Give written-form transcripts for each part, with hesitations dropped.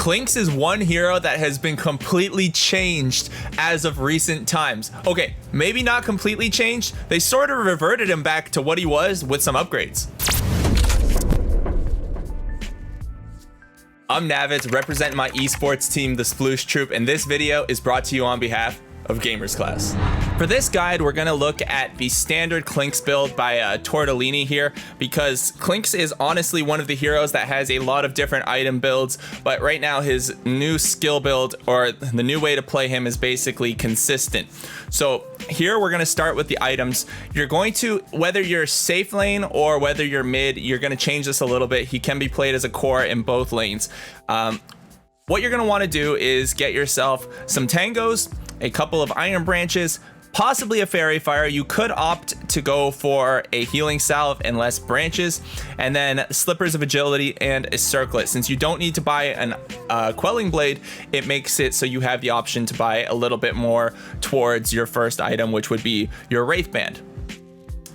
Clinkz is one hero that has been completely changed as of recent times. Okay, maybe not completely changed. They sort of reverted him back to what he was with some upgrades. I'm Navetz, representing my esports team, the Sploush Troupe, and this video is brought to you on behalf of Gamers Class. For this guide, we're gonna look at the standard Clinkz build by Tortellini here, because Clinkz is honestly one of the heroes that has a lot of different item builds, but right now his new skill build, or the new way to play him, is basically consistent. So here we're gonna start with the items. You're going to, whether you're safe lane or whether you're mid, you're gonna change this a little bit. He can be played as a core in both lanes. What you're gonna wanna do is get yourself some tangos, a couple of iron branches, possibly a fairy fire. You could opt to go for a healing salve and less branches, and then slippers of agility and a circlet. Since you don't need to buy an quelling blade, it makes it so you have the option to buy a little bit more towards your first item, which would be your wraith band.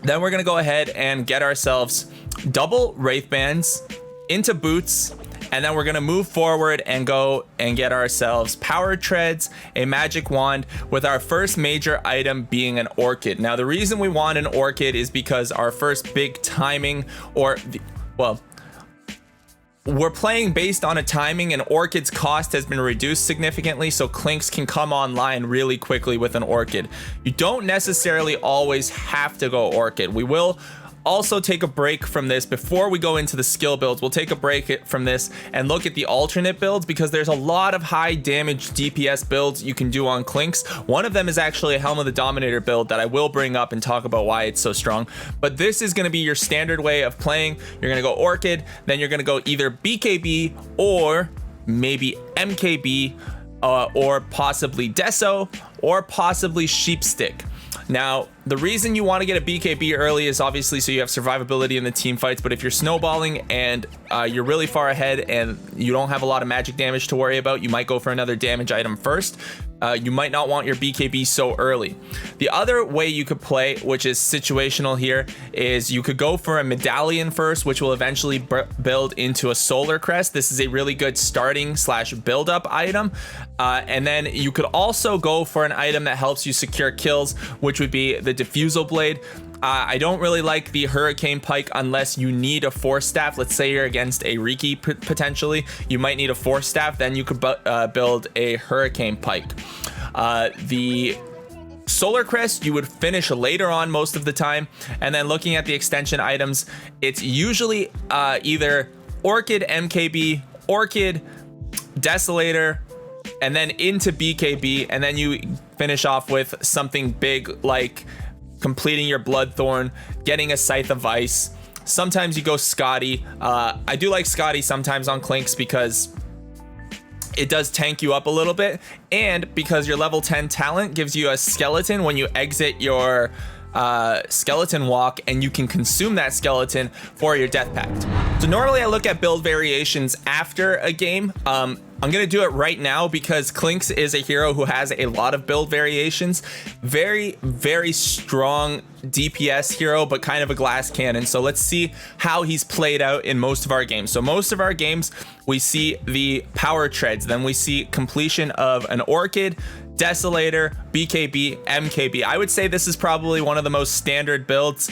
Then we're gonna go ahead and get ourselves double wraith bands into boots, and then we're gonna move forward and go and get ourselves power treads, a magic wand, with our first major item being an orchid. Now, the reason we want an orchid is because our first big timing, we're playing based on a timing, and orchid's cost has been reduced significantly, so Clinkz can come online really quickly with an orchid. You don't necessarily always have to go orchid. We will also take a break from this before we go into the skill builds. We'll take a break from this and look at the alternate builds, because there's a lot of high damage DPS builds you can do on Clinkz. One of them is actually a Helm of the Dominator build that I will bring up and talk about why it's so strong. But this is going to be your standard way of playing. You're going to go orchid, then you're going to go either BKB or maybe MKB, or possibly Deso, or possibly Sheepstick. Now, the reason you want to get a BKB early is obviously so you have survivability in the team fights, but if you're snowballing and you're really far ahead and you don't have a lot of magic damage to worry about, you might go for another damage item first. You might not want your BKB so early. The other way you could play, which is situational here, is you could go for a medallion first, which will eventually build into a solar crest. This is a really good starting / build up item. And then you could also go for an item that helps you secure kills, which would be the diffusal blade. I don't really like the hurricane pike unless you need a force staff. Let's say you're against a Riki potentially, you might need a force staff, then you could build a hurricane pike. The solar crest you would finish later on most of the time, and then looking at the extension items, it's usually either orchid, MKB, orchid, desolator, and then into BKB, and then you finish off with something big like completing your Bloodthorn, getting a Scythe of Ice. Sometimes you go Scotty. I do like Scotty sometimes on Clinkz because it does tank you up a little bit, and because your level 10 talent gives you a skeleton when you exit your skeleton walk, and you can consume that skeleton for your death pact. So normally I look at build variations after a game. I'm gonna do it right now because Clinkz is a hero who has a lot of build variations. Very, very strong DPS hero, but kind of a glass cannon. So let's see how he's played out in most of our games. So most of our games, we see the power treads, then we see completion of an orchid, desolator, BKB, MKB. I would say this is probably one of the most standard builds.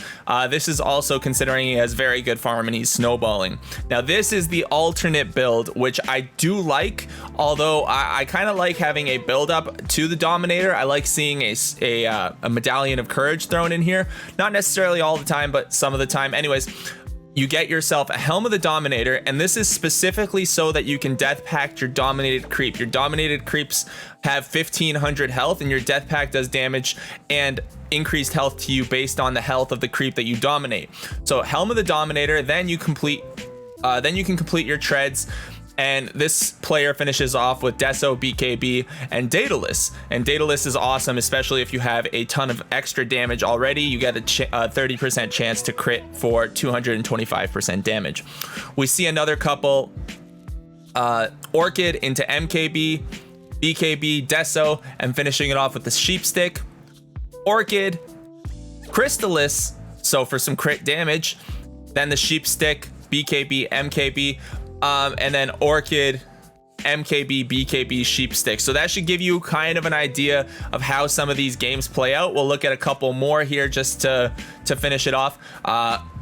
This is also considering he has very good farm and he's snowballing. Now this is the alternate build, which I do like, although I kind of like having a build up to the Dominator. I like seeing a medallion of courage thrown in here. Not necessarily all the time, but some of the time. Anyways, you get yourself a Helm of the Dominator, and this is specifically so that you can death pact your dominated creep. Your dominated creeps have 1500 health, and your death pact does damage and increased health to you based on the health of the creep that you dominate. So Helm of the Dominator, then you can complete your treads. And this player finishes off with Deso, BKB, and Daedalus. And Daedalus is awesome, especially if you have a ton of extra damage already. You get a 30% chance to crit for 225% damage. We see another couple, Orchid into MKB, BKB, Deso, and finishing it off with the Sheepstick. Orchid, Crystallis, so for some crit damage. Then the Sheepstick, BKB, MKB. And then Orchid, MKB, BKB, Sheep Stick. So that should give you kind of an idea of how some of these games play out. We'll look at a couple more here just to finish it off.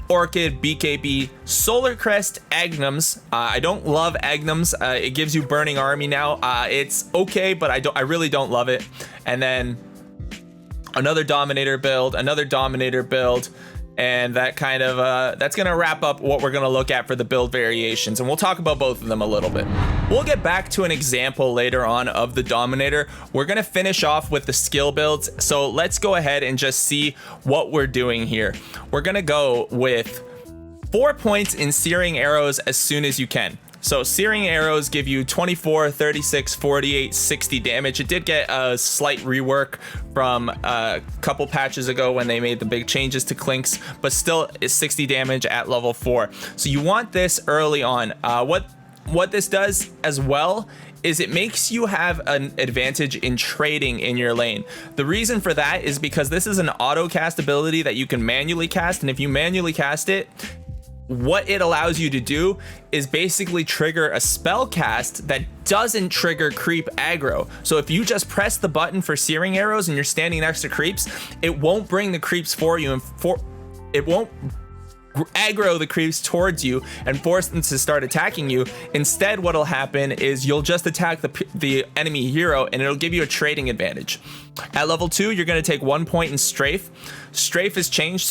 Orchid, BKB, Solar Crest, Agnums. I don't love Agnums. It gives you Burning Army now. It's okay, but I really don't love it. And then another Dominator build, and that kind of that's gonna wrap up what we're gonna look at for the build variations, and we'll talk about both of them a little bit. We'll get back to an example later on of the Dominator. We're gonna finish off with the skill builds, so let's go ahead and just see what we're doing here. We're gonna go with 4 points in Searing Arrows as soon as you can. So Searing Arrows give you 24, 36, 48, 60 damage. It did get a slight rework from a couple patches ago when they made the big changes to Clinkz, but still is 60 damage at level 4. So you want this early on. What this does as well is it makes you have an advantage in trading in your lane. The reason for that is because this is an auto cast ability that you can manually cast, and if you manually cast it, what it allows you to do is basically trigger a spell cast that doesn't trigger creep aggro. So if you just press the button for Searing Arrows and you're standing next to creeps, it won't bring the creeps for you, and it won't aggro the creeps towards you and force them to start attacking you. Instead, what'll happen is you'll just attack the enemy hero, and it'll give you a trading advantage. At level 2, you're going to take 1 point in Strafe. Strafe has changed,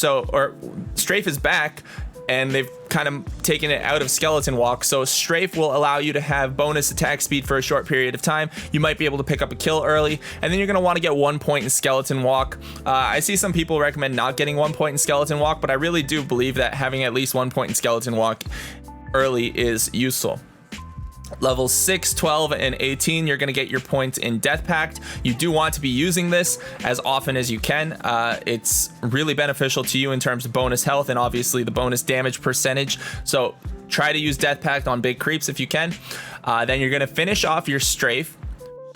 Strafe is back, and they've kind of taken it out of Skeleton Walk. So Strafe will allow you to have bonus attack speed for a short period of time. You might be able to pick up a kill early, and then you're going to want to get 1 point in Skeleton Walk. I see some people recommend not getting 1 point in Skeleton Walk, but I really do believe that having at least 1 point in Skeleton Walk early is useful. Levels 6, 12, and 18, you're going to get your points in Death Pact. You do want to be using this as often as you can. It's really beneficial to you in terms of bonus health and obviously the bonus damage percentage. So try to use Death Pact on big creeps if you can. Then you're going to finish off your Strafe.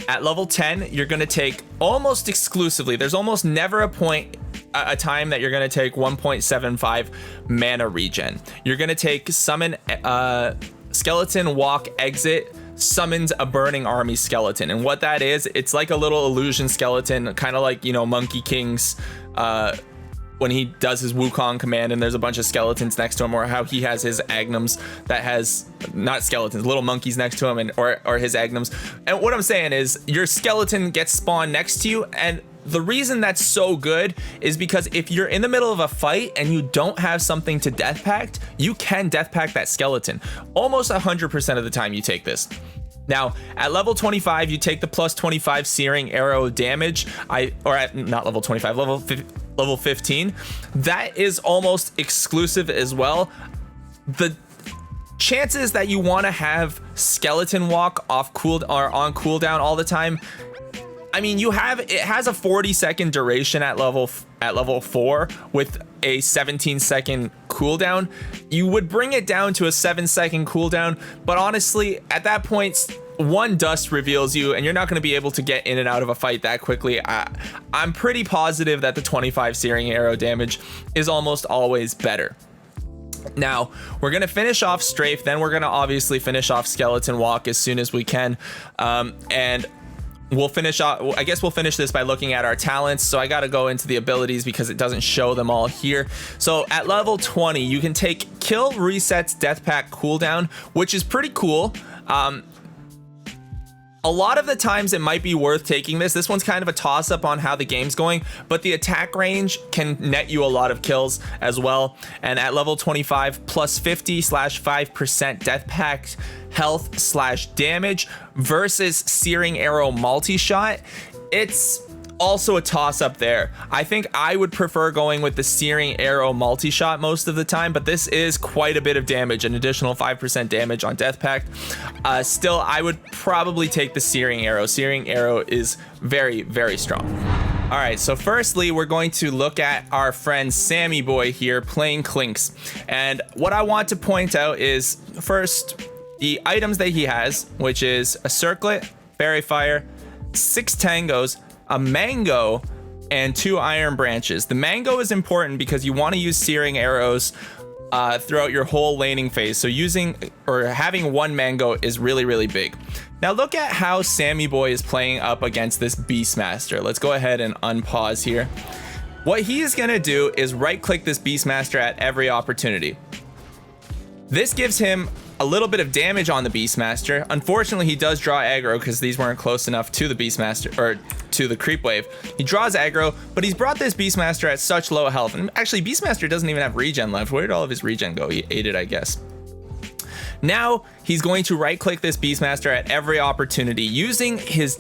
At level 10, you're going to take almost exclusively, there's almost never a time that you're going to take 1.75 mana regen. You're going to take Summon Skeleton Walk Exit summons a Burning Army skeleton, and what that is, it's like a little illusion skeleton, kind of like, you know, Monkey King's when he does his Wukong command and there's a bunch of skeletons next to him, or how he has his Agnums that has not skeletons, little monkeys next to him, and or his Agnums. And what I'm saying is your skeleton gets spawned next to you, and the reason that's so good is because if you're in the middle of a fight and you don't have something to Death Pact, you can Death Pact that skeleton. Almost 100% of the time you take this. Now, at level 25, you take the plus 25 Searing Arrow damage. Not level 25, level 15. That is almost exclusive as well. The chances that you want to have Skeleton Walk on cooldown all the time, I mean, it has a 40-second duration at level 4 with a 17-second cooldown. You would bring it down to a 7-second cooldown, but honestly, at that point, one dust reveals you, and you're not going to be able to get in and out of a fight that quickly. I'm pretty positive that the 25 Searing Arrow damage is almost always better. Now, we're going to finish off Strafe, then we're going to obviously finish off Skeleton Walk as soon as we can, and we'll finish off, I guess we'll finish this by looking at our talents. So I got to go into the abilities because it doesn't show them all here. So at level 20, you can take Kill Resets Death Pact cooldown, which is pretty cool. A lot of the times it might be worth taking this. This one's kind of a toss-up on how the game's going, but the attack range can net you a lot of kills as well. And at level 25, plus 50/5% Death Pact health / damage versus Searing Arrow multi-shot. It's also a toss-up there. I think I would prefer going with the Searing Arrow multi-shot most of the time, but this is quite a bit of damage, an additional 5% damage on Death Pact. Still, I would probably take the Searing Arrow. Searing Arrow is very, very strong. All right, so firstly, we're going to look at our friend Sammy Boy here playing Clinkz. And what I want to point out is, first, the items that he has, which is a Circlet, Fairy Fire, 6 Tangos, a Mango, and 2 Iron Branches. The Mango is important because you want to use Searing Arrows throughout your whole laning phase. So having 1 Mango is really, really big. Now look at how Sammy Boy is playing up against this Beastmaster. Let's go ahead and unpause here. What he is going to do is right click this Beastmaster at every opportunity. This gives him a little bit of damage on the Beastmaster. Unfortunately, he does draw aggro because these weren't close enough to the Beastmaster, or to the creep wave. He draws aggro, but he's brought this Beastmaster at such low health. And actually, Beastmaster doesn't even have regen left. Where did all of his regen go? He ate it, I guess. Now, he's going to right click this Beastmaster at every opportunity, using his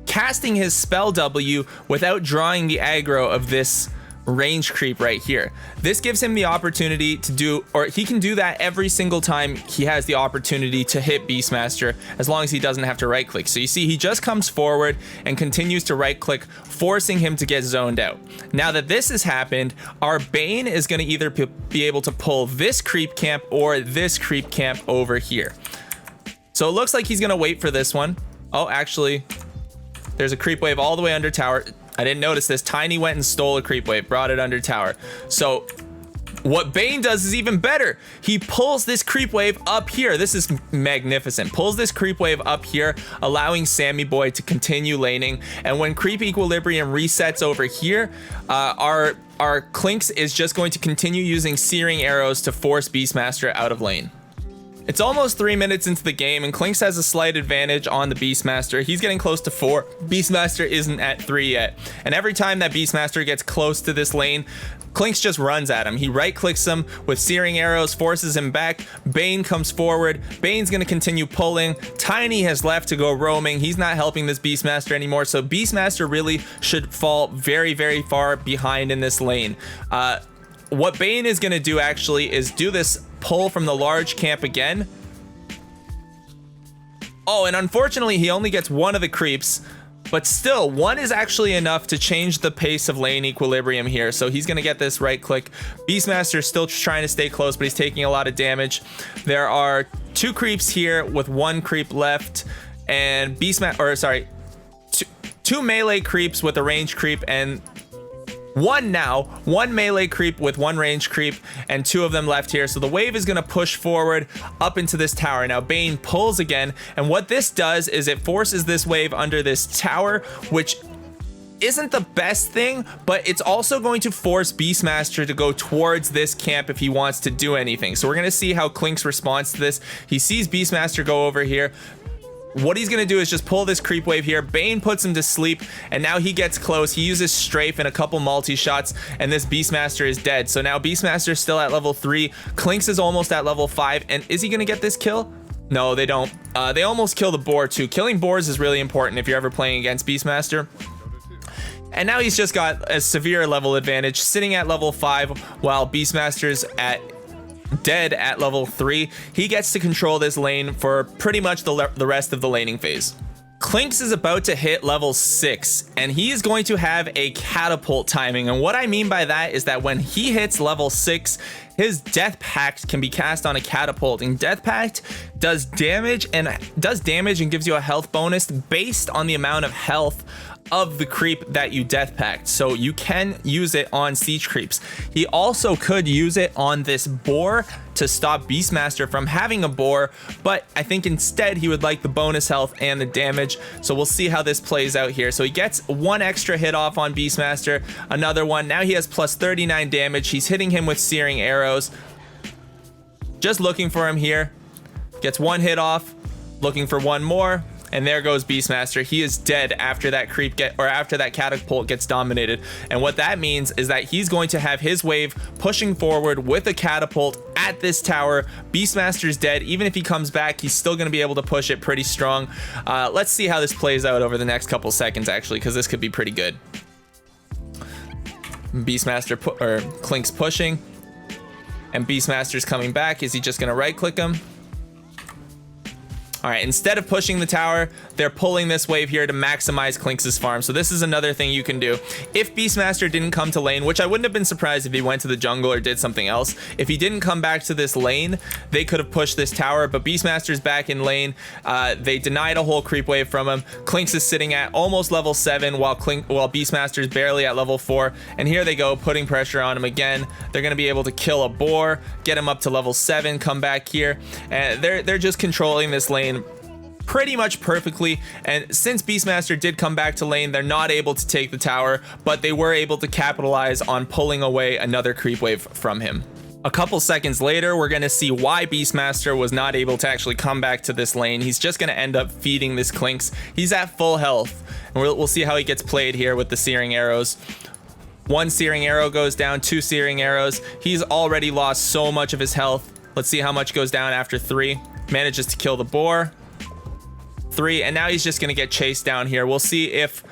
casting his spell W without drawing the aggro of this range creep right here. This gives him the opportunity to do, or he can do that every single time he has the opportunity to hit Beastmaster, as long as he doesn't have to right click. So you see, he just comes forward and continues to right click, forcing him to get zoned out. Now that this has happened, our Bane is going to either be able to pull this creep camp or this creep camp over here. So it looks like he's going to wait for this one. Oh, actually, there's a creep wave all the way under tower. I didn't notice this. Tiny went and stole a creep wave, brought it under tower. So what Bane does is even better. He pulls this creep wave up here. This is magnificent. Pulls this creep wave up here, allowing Sammy Boy to continue laning. And when creep equilibrium resets over here, our Clinkz is just going to continue using searing arrows to force Beastmaster out of lane. It's almost 3 minutes into the game, and Clinkz has a slight advantage on the Beastmaster. He's getting close to 4. Beastmaster isn't at 3 yet. And every time that Beastmaster gets close to this lane, Clinkz just runs at him. He right clicks him with searing arrows, forces him back. Bane comes forward. Bane's going to continue pulling. Tiny has left to go roaming. He's not helping this Beastmaster anymore. So Beastmaster really should fall very, very far behind in this lane. What Bane is going to do actually is do this pull from the large camp again. Oh, and unfortunately, he only gets one of the creeps, but still, one is actually enough to change the pace of lane equilibrium here. So he's going to get this right click. Beastmaster is still trying to stay close, but he's taking a lot of damage. There are 2 creeps here with 1 creep left, and two melee creeps with a range creep, and one melee creep with 1 range creep, and 2 of them left here. So the wave is going to push forward up into this tower. Now Bane pulls again, and what this does is it forces this wave under this tower, which isn't the best thing, but it's also going to force Beastmaster to go towards this camp if he wants to do anything. So we're going to see how Clinkz responds to this. He sees Beastmaster go over here. What he's going to do is just pull this creep wave here. Bane puts him to sleep, and now he gets close. He uses strafe and a couple multi-shots, and this Beastmaster is dead. So now Beastmaster is still at level 3. Clinkz is almost at level 5, and is he going to get this kill? No, they don't. They almost kill the boar too. Killing boars is really important if you're ever playing against Beastmaster. And now he's just got a severe level advantage, sitting at level 5, while Beastmaster's dead at level 3. He gets to control this lane for pretty much the rest of the laning phase. Clinkz is about to hit level 6, and he is going to have a catapult timing. And what I mean by that is that when he hits level 6, his Death Pact can be cast on a catapult, and Death Pact does damage and gives you a health bonus based on the amount of health of the creep that you Death Pact. So you can use it on siege creeps. He also could use it on this boar to stop Beastmaster from having a boar, but I think instead he would like the bonus health and the damage. So we'll see how this plays out here. So he gets 1 extra hit off on Beastmaster, another one. Now he has plus 39 damage. He's hitting him with searing arrows. Just looking for him here. Gets 1 hit off, looking for 1 more. And there goes Beastmaster. He is dead after that after that catapult gets dominated. And what that means is that he's going to have his wave pushing forward with a catapult at this tower. Beastmaster's dead. Even if he comes back, he's still going to be able to push it pretty strong. Let's see how this plays out over the next couple seconds, actually, because this could be pretty good. Clinkz pushing, and Beastmaster's coming back. Is he just going to right click him? All right, instead of pushing the tower, they're pulling this wave here to maximize Clinkz's farm. So this is another thing you can do. If Beastmaster didn't come to lane, which I wouldn't have been surprised if he went to the jungle or did something else. If he didn't come back to this lane, they could have pushed this tower, but Beastmaster's back in lane. They denied a whole creep wave from him. Clinkz is sitting at almost level 7 while Beastmaster's barely at level 4. And here they go, putting pressure on him again. They're going to be able to kill a boar, get him up to level 7, come back here. And they're just controlling this lane pretty much perfectly. And since Beastmaster did come back to lane, they're not able to take the tower, but they were able to capitalize on pulling away another creep wave from him. A couple seconds later, we're going to see why Beastmaster was not able to actually come back to this lane. He's just going to end up feeding this Clinkz. He's at full health, and we'll see how he gets played here with the searing arrows. 1 searing arrow goes down, 2 searing arrows. He's already lost so much of his health. Let's see how much goes down after 3. Manages to kill the boar. 3, and now he's just going to get chased down here. We'll see if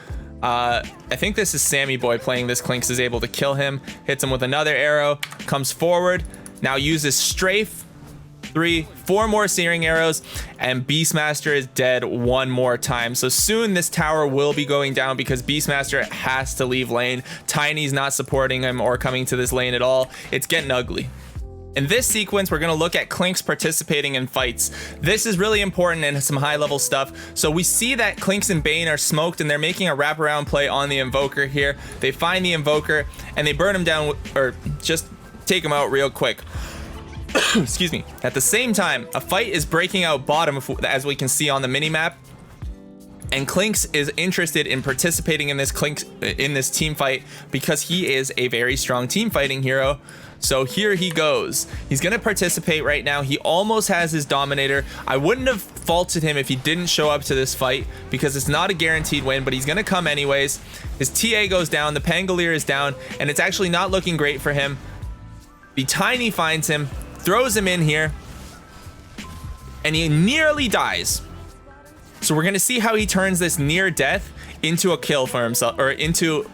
I think this is Sammy Boy playing this Clinkz is able to kill him. Hits him with another arrow, comes forward, now uses strafe. 3, 4 more searing arrows, and Beastmaster is dead one more time. So soon this tower will be going down because Beastmaster has to leave lane. Tiny's not supporting him or coming to this lane at all. It's getting ugly. In this sequence, we're going to look at Clinkz participating in fights. This is really important and some high-level stuff. So we see that Clinkz and Bane are smoked, and they're making a wraparound play on the Invoker here. They find the Invoker, and they burn him down, or just take him out real quick. Excuse me. At the same time, a fight is breaking out bottom, as we can see on the minimap. And Clinkz is interested in participating in this team fight because he is a very strong team fighting hero. So here he goes. He's going to participate right now. He almost has his Dominator. I wouldn't have faulted him if he didn't show up to this fight because it's not a guaranteed win, but he's going to come anyways. His TA goes down. The Pangolier is down, and it's actually not looking great for him. The Tiny finds him, throws him in here, and he nearly dies. So we're going to see how he turns this near death into a kill for himself, or into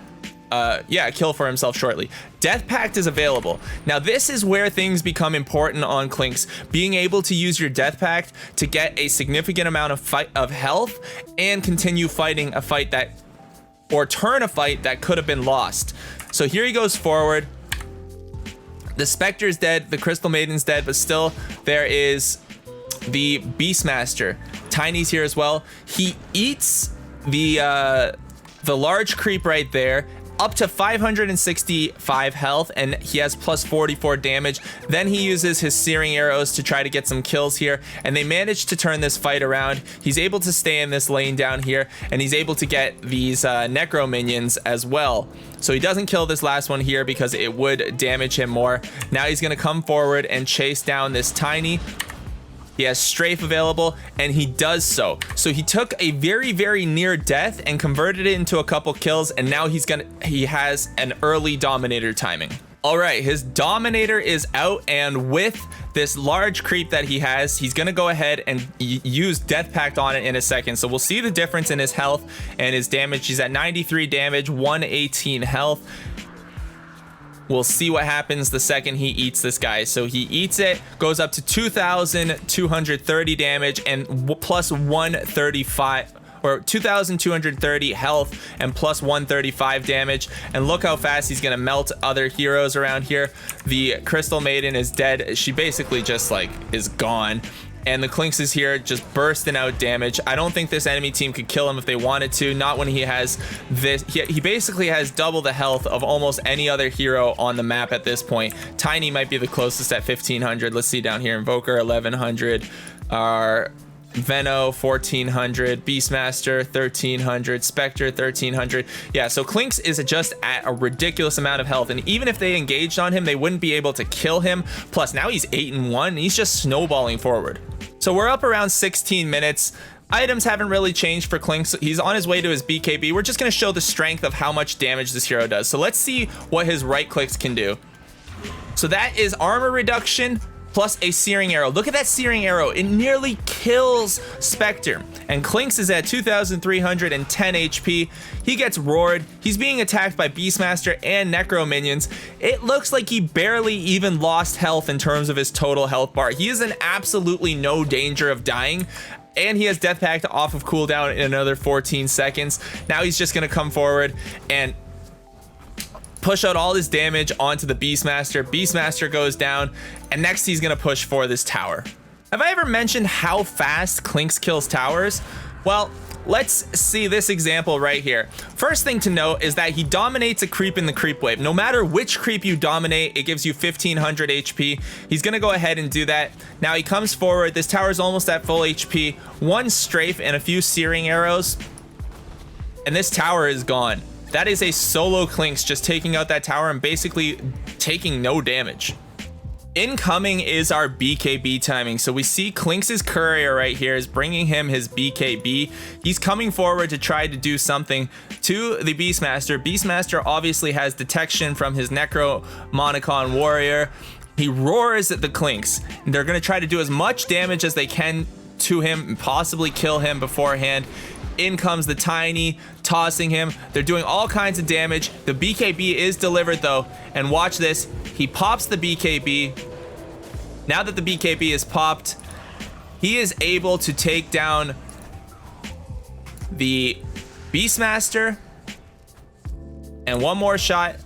a kill for himself shortly. Death Pact is available. Now this is where things become important on Clinkz, being able to use your Death Pact to get a significant amount of health and continue fighting a fight that, or turn a fight that could have been lost. So here he goes forward. The Spectre's dead, the Crystal Maiden's dead, but still there is the Beastmaster. Tiny's here as well. He eats the large creep right there, up to 565 health, and he has plus 44 damage. Then he uses his searing arrows to try to get some kills here, and they manage to turn this fight around. He's able to stay in this lane down here, and he's able to get these necro minions as well. So he doesn't kill this last one here because it would damage him more. Now he's going to come forward and chase down this Tiny. He has strafe available, and he does so. So he took a very, very near death and converted it into a couple kills, and now he has an early Dominator timing. All right, his Dominator is out, and with this large creep that he has, he's gonna go ahead and use Death Pact on it in a second. So we'll see the difference in his health and his damage. He's at 93 damage, 118 health. We'll see what happens the second he eats this guy. So he eats it, goes up to 2,230 damage and plus 135, or 2,230 health and plus 135 damage. And look how fast he's gonna melt other heroes around here. The Crystal Maiden is dead. She basically just like is gone. And the Clinkz is here just bursting out damage. I don't think this enemy team could kill him if they wanted to. Not when he has this. He basically has double the health of almost any other hero on the map at this point. Tiny might be the closest at 1,500. Let's see down here. Invoker 1,100. Our Veno 1,400, Beastmaster 1,300, Spectre 1,300. Yeah, so Clinkz is just at a ridiculous amount of health, and even if they engaged on him, they wouldn't be able to kill him. Plus now he's 8-1, he's just snowballing forward. So we're up around 16 minutes. Items haven't really changed for Clinkz. He's on his way to his BKB. We're just going to show the strength of how much damage this hero does. So let's see what his right clicks can do. So that is armor reduction plus a searing arrow. Look at that searing arrow. It nearly kills Spectre. And Clinkz is at 2,310 HP. He gets roared. He's being attacked by Beastmaster and Necro minions. It looks like he barely even lost health in terms of his total health bar. He is in absolutely no danger of dying. And he has Death Pact off of cooldown in another 14 seconds. Now he's just going to come forward and push out all his damage onto the Beastmaster. Beastmaster goes down, and next he's gonna push for this tower. Have I ever mentioned how fast Clinkz kills towers? Well, let's see this example right here. First thing to note is that he dominates a creep in the creep wave. No matter which creep you dominate, it gives you 1500 HP. He's gonna go ahead and do that. Now he comes forward. This tower is almost at full HP. One strafe and a few searing arrows, and this tower is gone. That is a solo Clinkz just taking out that tower and basically taking no damage. Incoming is our BKB timing. So we see Clinkz's courier right here is bringing him his BKB. He's coming forward to try to do something to the Beastmaster. Beastmaster obviously has detection from his Necro Monocon warrior. He roars at the Clinkz. They're going to try to do as much damage as they can to him and possibly kill him beforehand. In comes the Tiny, tossing him. They're doing all kinds of damage. The BKB is delivered though, and watch this. He pops the BKB. Now that the BKB is popped, he is able to take down the Beastmaster, and one more shot,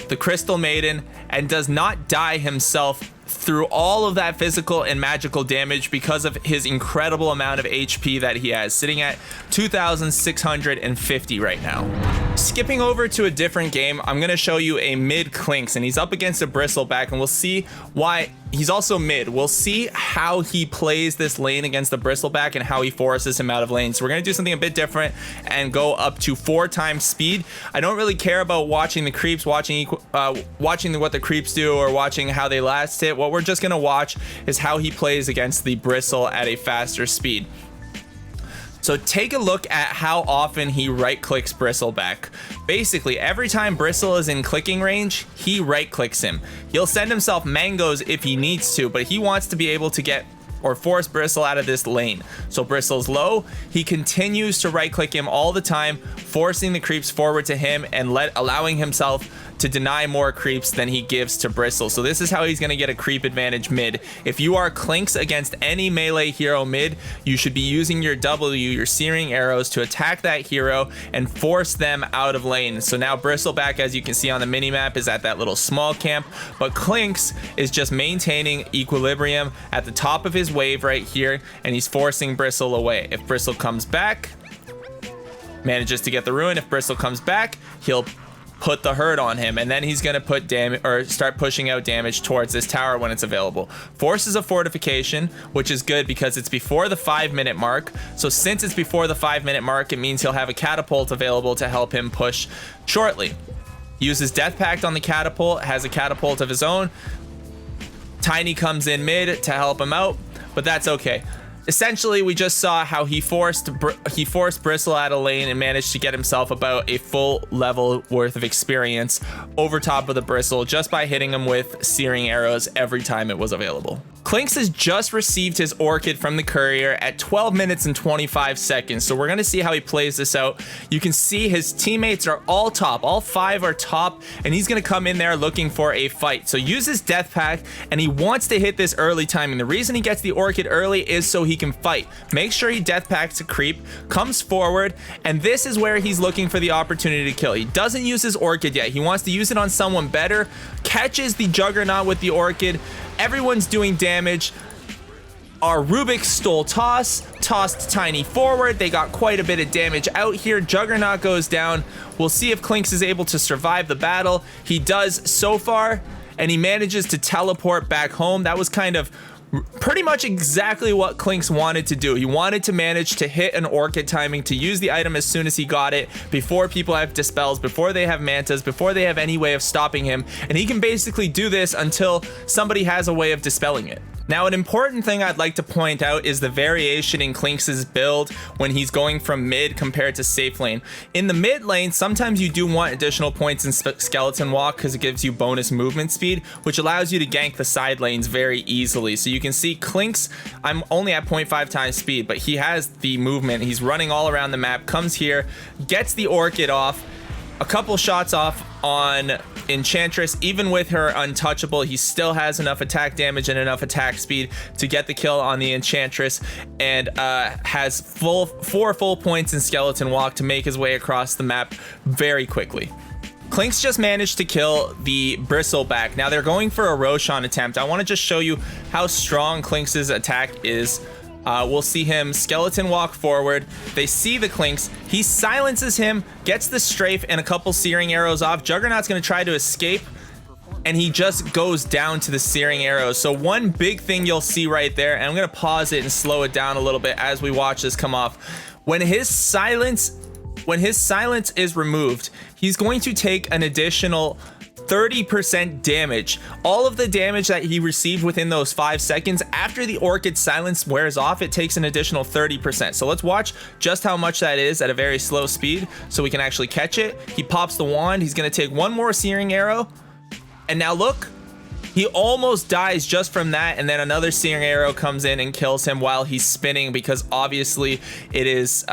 the Crystal Maiden, and does not die himself through all of that physical and magical damage because of his incredible amount of HP that he has, sitting at 2,650 right now. Skipping over to a different game, I'm going to show you a mid Clinkz, and he's up against a Bristleback, and we'll see why he's also mid. We'll see how he plays this lane against the Bristleback and how he forces him out of lane. So we're going to do something a bit different and go up to 4 times speed. I don't really care about watching the creeps, watching what the creeps do, or watching how they last hit. What we're just going to watch is how he plays against the Bristle at a faster speed. So take a look at how often he right clicks Bristleback. Basically, every time Bristle is in clicking range, he right clicks him. He'll send himself mangoes if he needs to, but he wants to be able to get or force Bristle out of this lane. So Bristle's low, he continues to right click him all the time, forcing the creeps forward to him and allowing himself to deny more creeps than he gives to Bristle. So this is how he's going to get a creep advantage mid. If you are Clinkz against any melee hero mid, you should be using your W, your searing arrows, to attack that hero and force them out of lane. So now Bristleback, as you can see on the minimap, is at that little small camp, but Clinkz is just maintaining equilibrium at the top of his wave right here, and he's forcing Bristle away. If Bristle comes back, manages to get the ruin. If Bristle comes back, he'll put the hurt on him, and then he's going to put damage or start pushing out damage towards this tower when it's available. Forces a fortification, which is good because it's before the 5-minute mark. So since it's before the 5-minute mark, it means he'll have a catapult available to help him push shortly. Uses Death Pact on the catapult, has a catapult of his own. Tiny comes in mid to help him out, but that's okay. Essentially, we just saw how he forced Bristle out of lane and managed to get himself about a full level worth of experience over top of the Bristle just by hitting him with searing arrows every time it was available. Clinkz has just received his Orchid from the courier at 12 minutes and 25 seconds. So we're going to see how he plays this out. You can see his teammates are all top. All 5 are top, and he's going to come in there looking for a fight. So uses Death Pact, and he wants to hit this early timing. The reason he gets the Orchid early is so he can fight. Make sure he Death Pacts a creep, comes forward, and this is where he's looking for the opportunity to kill. He doesn't use his Orchid yet. He wants to use it on someone better, catches the Juggernaut with the Orchid. Everyone's doing damage. Our Rubik stole tossed Tiny forward. They got quite a bit of damage out here. Juggernaut goes down. We'll see if Clinkz is able to survive the battle. He does so far, and he manages to teleport back home. That was kind of pretty much exactly what Clinkz wanted to do. He wanted to manage to hit an Orchid timing, to use the item as soon as he got it, before people have Dispels, before they have Mantas, before they have any way of stopping him. And he can basically do this until somebody has a way of dispelling it. Now, an important thing I'd like to point out is the variation in Clinkz's build when he's going from mid compared to safe lane. In the mid lane, sometimes you do want additional points in Skeleton Walk because it gives you bonus movement speed, which allows you to gank the side lanes very easily. So you can see Clinkz, I'm only at 0.5 times speed, but he has the movement. He's running all around the map, comes here, gets the Orchid off, a couple shots off on Enchantress. Even with her untouchable, he still has enough attack damage and enough attack speed to get the kill on the Enchantress, and has 4 full points in Skeleton Walk to make his way across the map very quickly. Clinkz just managed to kill the Bristleback. Now they're going for a Roshan attempt. I want to just show you how strong Clinkz's attack is We'll see him skeleton walk forward. They see the Clinkz. He silences him, gets the strafe and a couple searing arrows off. Juggernaut's going to try to escape, and he just goes down to the searing arrows. So one big thing you'll see right there, and I'm going to pause it and slow it down a little bit as we watch this come off. When his silence is removed, he's going to take an additional 30% damage. All of the damage that he received within those 5 seconds, after the Orchid silence wears off, it takes an additional 30%. So let's watch just how much that is at a very slow speed so we can actually catch it. He pops the wand. He's going to take one more searing arrow. And now look, he almost dies just from that. And then another searing arrow comes in and kills him while he's spinning, because obviously it is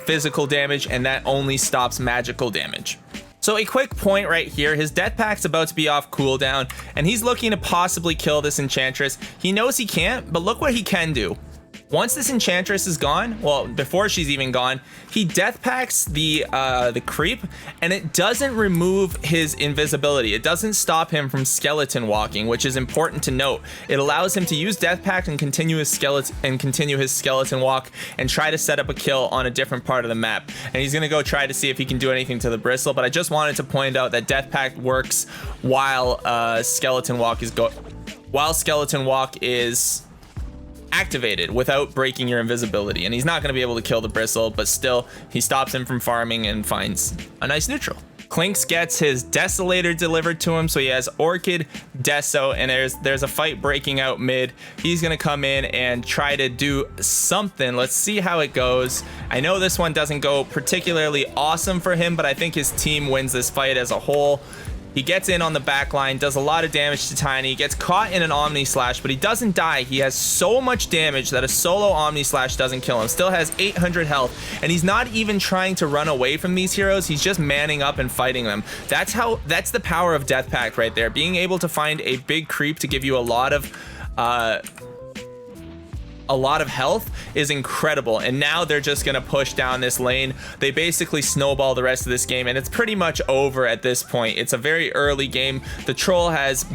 physical damage and that only stops magical damage. So a quick point right here, his death pack's about to be off cooldown and he's looking to possibly kill this enchantress. He knows he can't, but look what he can do. Once this enchantress is gone, well, before she's even gone, he death packs the creep, and it doesn't remove his invisibility. It doesn't stop him from skeleton walking, which is important to note. It allows him to use death pack and continue his skeleton walk and try to set up a kill on a different part of the map. And he's gonna go try to see if he can do anything to the bristle. But I just wanted to point out that death pack works while skeleton walk is activated without breaking your invisibility, and he's not going to be able to kill the bristle, but still he stops him from farming and finds a nice neutral. Clinkz gets his Desolator delivered to him, so he has Orchid, Deso, and there's a fight breaking out mid. He's gonna come in and try to do something. Let's see how it goes. I know this one doesn't go particularly awesome for him, but I think his team wins this fight as a whole. He gets in on the back line, does a lot of damage to Tiny, gets caught in an Omni Slash, but he doesn't die. He has so much damage that a solo Omni Slash doesn't kill him. Still has 800 health, and he's not even trying to run away from these heroes. He's just manning up and fighting them. That's the power of Death Pact right there. Being able to find a big creep to give you a lot of health is incredible. And now they're just gonna push down this lane. They basically snowball the rest of this game, and it's pretty much over at this point. It's a very early game. The troll has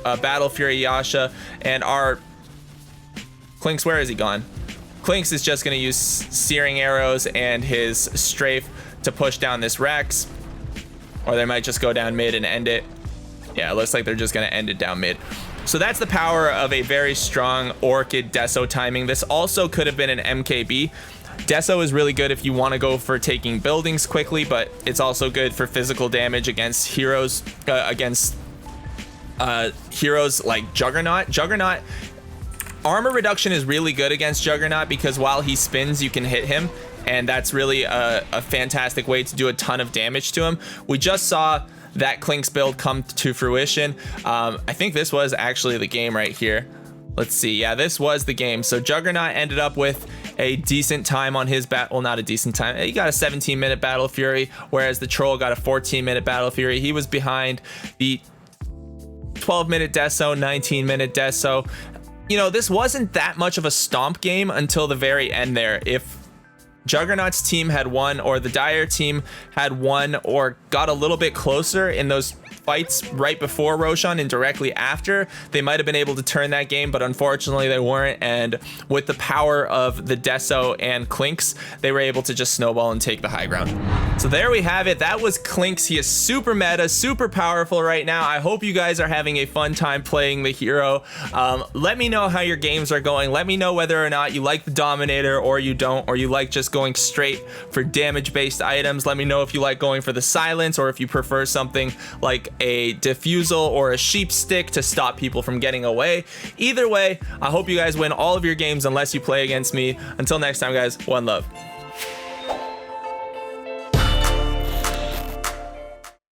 Battle Fury Yasha, and our Clinkz, where is he gone? Clinkz is just gonna use searing arrows and his strafe to push down this Rex, or they might just go down mid and end it. Yeah, it looks like they're just gonna end it down mid. So that's the power of a very strong Orchid Deso timing. This also could have been an MKB. Deso is really good if you want to go for taking buildings quickly, but it's also good for physical damage against heroes, heroes like Juggernaut. Juggernaut, armor reduction is really good against Juggernaut because while he spins, you can hit him. And that's really a fantastic way to do a ton of damage to him. We just saw that Clinkz build come to fruition. I think this was actually the game right here. Let's see. Yeah, this was the game. So Juggernaut ended up with a decent time on his well, not a decent time. He got a 17-minute Battle Fury, whereas the Troll got a 14-minute Battle Fury. He was behind the 12-minute Deso, 19-minute Deso. You know, this wasn't that much of a stomp game until the very end there. If Juggernaut's team had won, or the Dire team had won, or got a little bit closer in those fights right before Roshan and directly after, they might have been able to turn that game, but unfortunately they weren't. And with the power of the Deso and Clinkz, they were able to just snowball and take the high ground. So there we have it. That was Clinkz. He is super meta, super powerful right now. I hope you guys are having a fun time playing the hero. Let me know how your games are going. Let me know whether or not you like the Dominator or you don't, or you like just going straight for damage-based items. Let me know if you like going for the silence, or if you prefer something like a diffusal or a sheep stick to stop people from getting away. Either way, I hope you guys win all of your games unless you play against me. Until next time, guys, one love.